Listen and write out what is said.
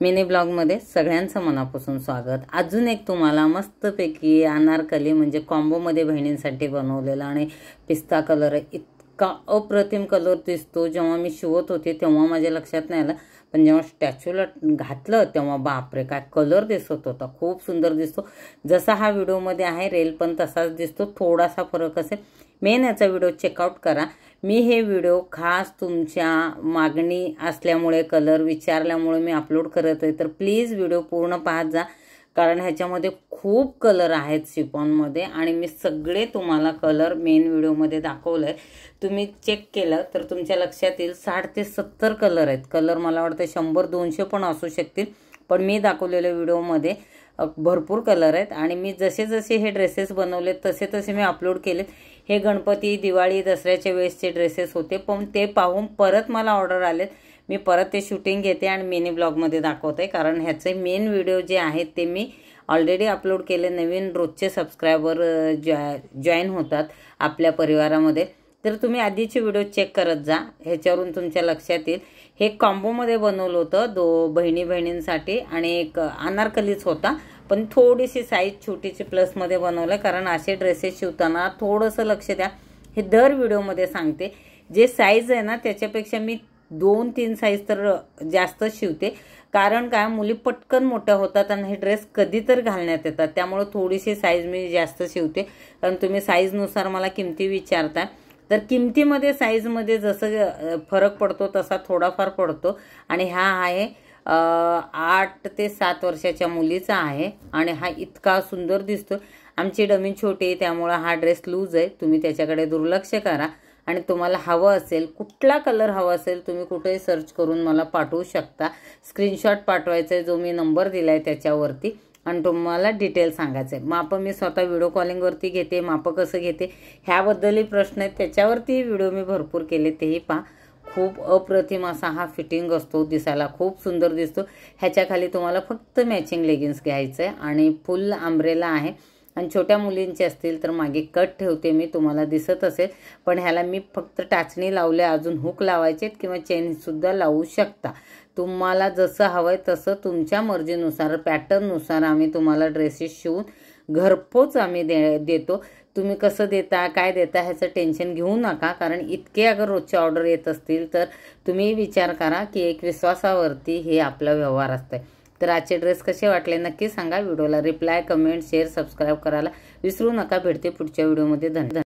Mini ब्लॉगमध्ये सगळ्यांचं मनापासून स्वागत। अजून एक तुम्हाला मस्तपैकी अनारकली म्हणजे कॉम्बोमध्ये बहिणींसाठी बनवलेला आणि पिस्ता कलर इतका अप्रतिम कलर दिसतो। जेव्हा मी शिवत होते तेव्हा माझ्या लक्षात नाही आलं, पण जेव्हा स्टॅच्यूला घातलं तेव्हा बापरे काय कलर दिसत होता, खूप सुंदर दिसतो। जसा हा व्हिडिओमध्ये आहे रेल पण तसाच दिसतो, थोडासा फरक असेल। मेन याचा व्हिडिओ चेकआउट करा। मी हे व्हिडिओ खास तुमच्या मागणी असल्यामुळे कलर विचारल्यामुळे मी अपलोड करत आहे, तर प्लीज व्हिडिओ पूर्ण पाहत जा, कारण ह्याच्यामध्ये खूप कलर आहेत शिफॉनमध्ये आणि मी सगळे तुम्हाला कलर मेन व्हिडिओमध्ये दाखवले। तुम्ही चेक केलं तर तुमच्या लक्षात येईल 60 ते 70 कलर आहेत। कलर मला वाटतं 100-200 पण असू शकतील, पण मी दाखवलेल्या व्हिडिओमध्ये भरपूर कलर आहेत आणि मी जसे जसे हे ड्रेसेस बनवले तसे तसे मी अपलोड केले। हे गणपती दिवाळी दसऱ्याच्या वेळेसचे ड्रेसेस होते, पण ते पाहून परत मला ऑर्डर आलेत। मी परत ते शूटिंग घेते आणि मिनी ब्लॉगमध्ये दाखवते, कारण ह्याचे मेन व्हिडिओ जे आहेत ते मी ऑलरेडी अपलोड केले। नवीन रोजचे सबस्क्रायबर जॉईन होतात आपल्या परिवारामध्ये, तर तुम्ही आधीचे व्हिडिओ चेक करत जा, ह्याच्यावरून तुमच्या लक्षात येईल। हे कॉम्बोमध्ये बनवलं होतं बहिणींसाठी आणि एक अनारकलीच होता, पण थोडीशी साईज छोटीची प्लसमध्ये बनवलं, कारण असे ड्रेसेस शिवताना थोडंसं लक्ष द्या। हे दर व्हिडिओमध्ये सांगते, जे साईज आहे ना त्याच्यापेक्षा मी 2-3 साईज तर जास्त शिवते, कारण काय मुली पटकन मोठ्या होतात आणि हे ड्रेस कधी तर घालण्यात येतात, त्यामुळे थोडीशी साईज मी जास्त शिवते। कारण तुम्ही साईजनुसार मला किमती विचारता, तर किमतीमध्ये साईजमध्ये जसं फरक पडतो तसा थोडाफार पडतो। आणि हा आहे 8 ते 7 वर्षाच्या मुलीचा आहे आणि हा इतका सुंदर दिसतो। आमची डमी छोटी आहे त्यामुळे हा ड्रेस लूज आहे, तुम्ही त्याच्याकडे दुर्लक्ष करा। आणि तुम्हाला हवं असेल कुठला कलर हवा असेल तुम्ही कुठेही सर्च करून मला पाठवू शकता। स्क्रीनशॉट पाठवायचा आहे जो मी नंबर दिला आहे त्याच्यावरती, आणि तुम्हाला डिटेल सांगायचं आहे। माप मी स्वतः व्हिडिओ कॉलिंगवरती घेते, माप कसं घेते ह्याबद्दलही प्रश्न आहेत, त्याच्यावरती व्हिडिओ मी भरपूर केले, तेही पहा। खूप अप्रतिम असा हा फिटिंग असतो, दिसायला खूप सुंदर दिसतो। ह्याच्या खाली तुम्हाला फक्त मॅचिंग लेगिन्स घ्यायचं आहे आणि फुल अंब्रेला आहे, आणि छोट्या मुलींचे असतील तर मागे कट ठेवते मी, तुम्हाला दिसत असेल। पण ह्याला मी फक्त टाचणी लावले, अजून हुक लावायचे किंवा चेनसुद्धा लावू शकता। तुम्हाला जसं हवं आहे तसं तुमच्या मर्जीनुसार पॅटर्ननुसार आम्ही तुम्हाला ड्रेसेस शिवून घरपोच आम्ही देतो। तुम्ही कसं देता काय देता ह्याचं टेन्शन घेऊ नका, कारण इतके अगर रोजचे ऑर्डर येत असतील तर तुम्ही विचार करा की एक विश्वासावरती हे आपला व्यवहार असतं। तर आजचे ड्रेस कसे वाटले नक्की सांगा। व्हिडिओला रिप्लाय, कमेंट, शेअर, सबस्क्राईब करायला विसरू नका। भेटते पुढच्या व्हिडिओमध्ये। धन्यवाद।